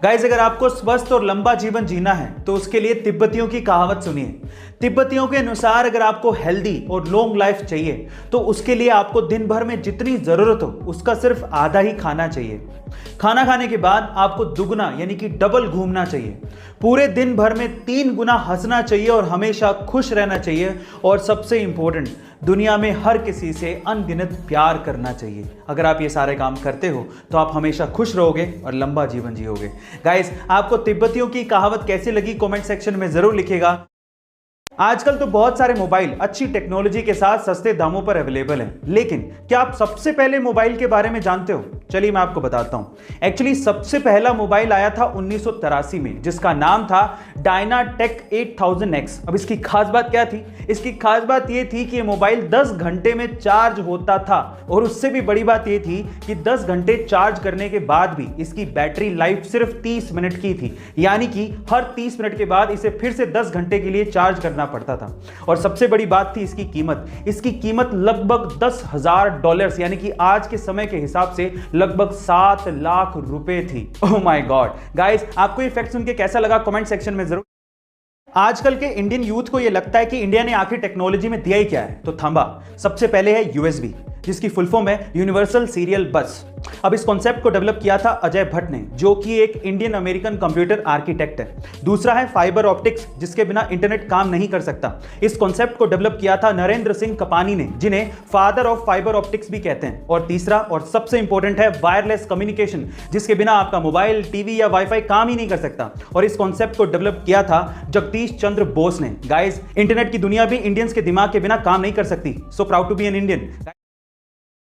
Guys, अगर आपको स्वस्थ और लंबा जीवन जीना है तो उसके लिए तिब्बतियों की कहावत सुनिए। तिब्बतियों के अनुसार अगर आपको हेल्दी और लॉन्ग लाइफ चाहिए तो उसके लिए आपको दिन भर में जितनी जरूरत हो उसका सिर्फ आधा ही खाना चाहिए। खाना खाने के बाद आपको दुगना यानी कि डबल घूमना चाहिए। पूरे दिन भर में 3 गुना हंसना चाहिए और हमेशा खुश रहना चाहिए। और सबसे इंपॉर्टेंट, दुनिया में हर किसी से अनगिनत प्यार करना चाहिए। अगर आप ये सारे काम करते हो तो आप हमेशा खुश रहोगे और लंबा जीवन जियोगे। गाइस, आपको तिब्बतियों की कहावत कैसी लगी कमेंट सेक्शन में जरूर लिखिएगा। आजकल तो बहुत सारे मोबाइल अच्छी टेक्नोलॉजी के साथ सस्ते दामों पर अवेलेबल हैं, लेकिन क्या आप सबसे पहले मोबाइल के बारे में जानते हो? चलिए मैं आपको बताता हूं। एक्चुअली सबसे पहला मोबाइल आया था 1983 में, जिसका नाम था डायनाटेक 8000X। अब इसकी खास बात क्या थी? इसकी खास बात यह थी कि ये मोबाइल 10 घंटे में चार्ज होता था, और उससे भी बड़ी बात यह थी कि 10 घंटे चार्ज करने के बाद भी इसकी बैटरी लाइफ सिर्फ 30 मिनट की थी, यानी कि हर 30 मिनट के बाद इसे फिर से 10 घंटे के लिए चार्ज करना पड़ता था। और सबसे बड़ी बात थी इसकी कीमत लगभग $10,000 यानी कि आज के समय के हिसाब से लगभग 7 लाख रुपए थी। Oh my God. गाइस, आपको ये फैक्ट सुन के कैसा लगा कमेंट सेक्शन में जरूर। आजकल के इंडियन यूथ को यह लगता है कि इंडिया ने आखिर टेक्नोलॉजी में दिया ही क्या है, तो थांबा। सबसे पहले है USB, जिसकी फुल फॉर्म है यूनिवर्सल सीरियल बस। अब इस कॉन्सेप्ट को डेवलप किया था अजय भट्ट ने, जो कि एक इंडियन अमेरिकन कंप्यूटर आर्किटेक्ट है। दूसरा है फाइबर ऑप्टिक्स, जिसके बिना इंटरनेट काम नहीं कर सकता। इस कॉन्सेप्ट को डेवलप किया था नरेंद्र सिंह कपानी ने, जिन्हें फादर ऑफ फाइबर ऑप्टिक्स भी कहते हैं। और तीसरा और सबसे इंपॉर्टेंट है वायरलेस कम्युनिकेशन, जिसके बिना आपका मोबाइल, टीवी या वाईफाई काम ही नहीं कर सकता। और इस कॉन्सेप्ट को डेवलप किया था जगदीश चंद्र बोस ने। गाइस, इंटरनेट की दुनिया भी इंडियंस के दिमाग के बिना काम नहीं कर सकती। So proud to be an Indian.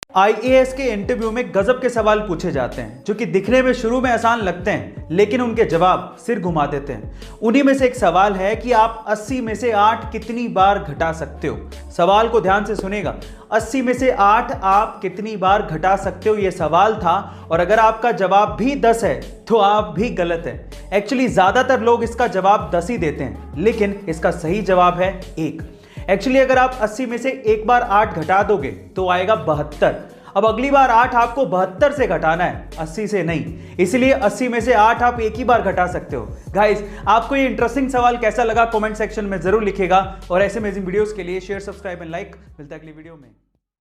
IAS के इंटरव्यू में गजब के सवाल पूछे जाते हैं, जो कि दिखने में शुरू में आसान लगते हैं, लेकिन उनके जवाब सिर घुमा देते हैं। उन्हीं में से एक सवाल है कि आप 80 में से 8 कितनी बार घटा सकते हो? सवाल को ध्यान से सुनेगा। 80 में से 8 आप कितनी बार घटा सकते हो, यह सवाल था। और अगर आपका जवाब भी 10 है तो आप भी गलत है। एक्चुअली ज्यादातर लोग इसका जवाब 10 ही देते हैं, लेकिन इसका सही जवाब है 1। एक्चुअली अगर आप 80 में से एक बार 8 घटा दोगे तो आएगा 72। अब अगली बार 8 आपको 72 से घटाना है, 80 से नहीं। इसलिए 80 में से 8 आप एक ही बार घटा सकते हो। गाइस, आपको ये इंटरेस्टिंग सवाल कैसा लगा कमेंट सेक्शन में जरूर लिखिएगा। और ऐसे अमेजिंग वीडियोस के लिए शेयर, सब्सक्राइब एंड लाइक। मिलता है अगली वीडियो में।